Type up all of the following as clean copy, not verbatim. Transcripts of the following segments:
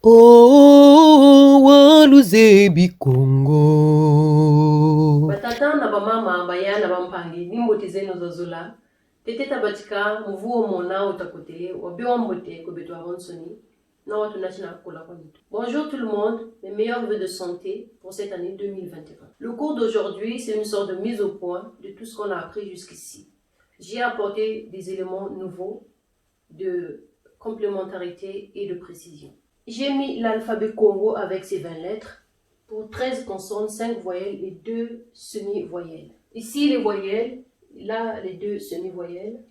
Oh, waluzebi Congo. Batata na bamama baya na bampangi ni mbote zenu zazula. Tete tabatika mvuo mona otakote wabiwa mbote kobeto avonsoni. Na watu nachina kola kwa ditu. Bonjour tout le monde, mes meilleurs vœux de santé pour cette année 2021. Le cours d'aujourd'hui, c'est une sorte de mise au point de tout ce qu'on a appris jusqu'ici. J'ai apporté des éléments nouveaux de complémentarité et de précision. J'ai mis l'alphabet Congo avec ses 20 lettres pour 13 consonnes, 5 voyelles et 2 semi-voyelles. Ici les voyelles, là les 2 semi-voyelles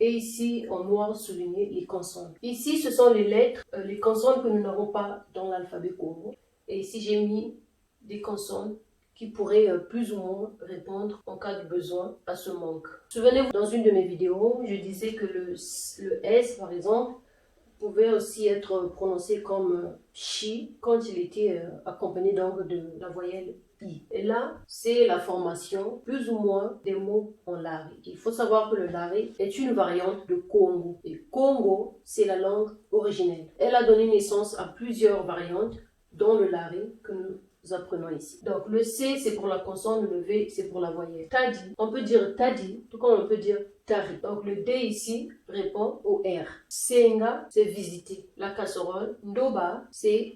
et ici en noir souligné les consonnes. Ici ce sont les lettres, les consonnes que nous n'avons pas dans l'alphabet Congo. Et ici j'ai mis des consonnes qui pourraient plus ou moins répondre en cas de besoin à ce manque. Souvenez-vous, dans une de mes vidéos, je disais que le S par exemple pouvait aussi être prononcé comme chi quand il était accompagné donc de la voyelle I. Et là, c'est la formation plus ou moins des mots en lari. Il faut savoir que le lari est une variante de Congo. Et Congo, c'est la langue originelle. Elle a donné naissance à plusieurs variantes, dont le lari que nous apprenons ici. Donc le C c'est pour la consonne, le V c'est pour la voyelle. Tadi, on peut dire tadi, tout comme on peut dire tari. Donc le D ici répond au R. Senga c'est visiter. La casserole. Ndoba c'est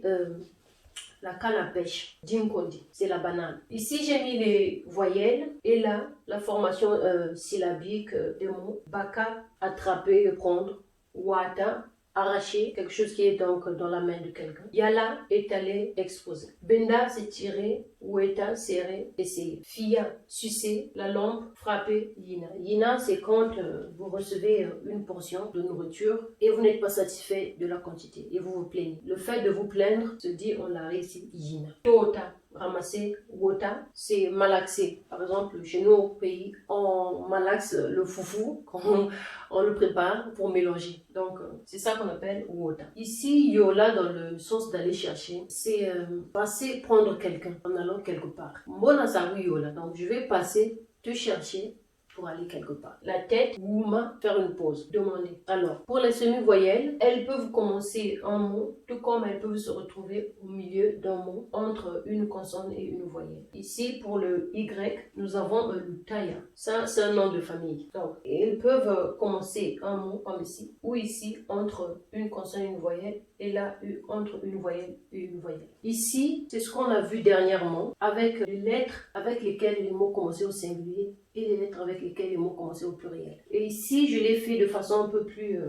la canne à pêche. Jinkondi c'est la banane. Ici j'ai mis les voyelles et là la formation syllabique des mots. Baka attraper, prendre. Wata arracher, quelque chose qui est donc dans la main de quelqu'un. Yala, étaler, exposer. Benda, c'est tirer. Oueta, serrer, essayer. Fia, sucer. La lampe, frapper. Yina. Yina, c'est quand vous recevez une portion de nourriture et vous n'êtes pas satisfait de la quantité et vous vous plaignez. Le fait de vous plaindre se dit, on l'a réussi, Yina. Tota, ramasser. Wota, c'est malaxer. Par exemple, chez nous au pays, on malaxe le foufou quand on le prépare pour mélanger. Donc, c'est ça qu'on appelle wota. Ici, yola, dans le sens d'aller chercher, c'est passer prendre quelqu'un en allant quelque part. Mona saru yola. Donc, je vais passer te chercher pour aller quelque part. La tête, wouma, faire une pause, demander. Alors, pour les semi-voyelles, elles peuvent commencer un mot, tout comme elles peuvent se retrouver au milieu d'un mot, entre une consonne et une voyelle. Ici, pour le Y, nous avons le taya. Ça, c'est un nom de famille. Donc, elles peuvent commencer un mot, comme ici, ou ici, entre une consonne et une voyelle, et là, entre une voyelle et une voyelle. Ici, c'est ce qu'on a vu dernièrement, avec les lettres avec lesquelles les mots commençaient au singulier, et les lettres avec lesquelles les mots commençaient au pluriel. Et ici, je l'ai fait de façon un peu plus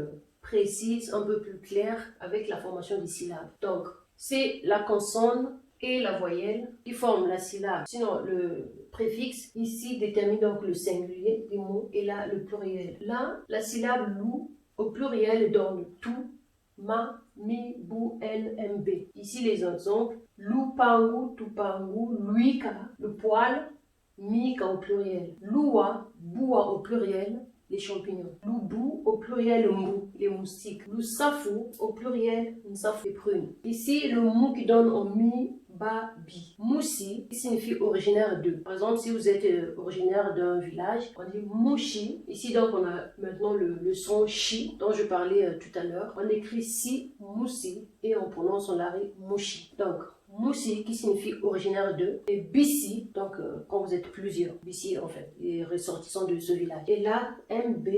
précise, un peu plus claire, avec la formation des syllabes. Donc, c'est la consonne et la voyelle qui forment la syllabe. Sinon, le préfixe ici détermine donc le singulier des mots, et là, le pluriel. Là, la syllabe lou, au pluriel donne tout, ma, mi, bou, en, mb. Ici, les exemples. Lupangu, tupangu, luika, le poil, mika au pluriel. Lua, boua au pluriel, les champignons. Loubou au pluriel, mou, les moustiques. Loussafou au pluriel, moussafou, les prunes. Ici, le mou qui donne en mi, ba, bi. Moussi, qui signifie originaire de. Par exemple, si vous êtes originaire d'un village, on dit mouchi. Ici, donc, on a maintenant le son chi, dont je parlais tout à l'heure. On écrit si, moussi, et on prononce en l'arrêt mouchi. Donc, moussi qui signifie originaire de, et Bissi, donc quand vous êtes plusieurs, Bissi en fait, les ressortissants de ce village. Et là, MB,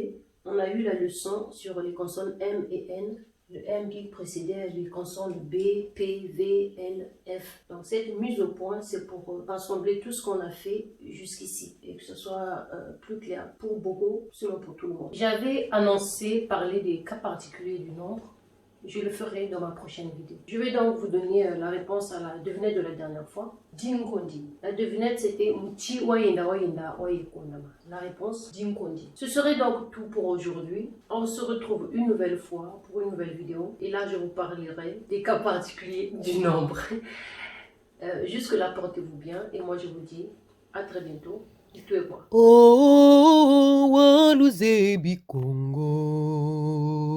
on a eu la leçon sur les consonnes M et N, le M qui précédait les consonnes B, P, V, L, F. Donc cette mise au point, c'est pour rassembler tout ce qu'on a fait jusqu'ici et que ce soit plus clair pour beaucoup, sinon pour tout le monde. J'avais annoncé parler des cas particuliers du nombre. Je le ferai dans ma prochaine vidéo. Je vais donc vous donner la réponse à la devinette de la dernière fois. Jinkondi. La devinette c'était Mchi wayenda wayenda wayekonama. La réponse Jinkondi. Ce serait donc tout pour aujourd'hui. On se retrouve une nouvelle fois pour une nouvelle vidéo. Et là je vous parlerai des cas particuliers du nombre. Jusque-là portez-vous bien et moi je vous dis à très bientôt. Et tout est bon. Oh, waluzebi Congo.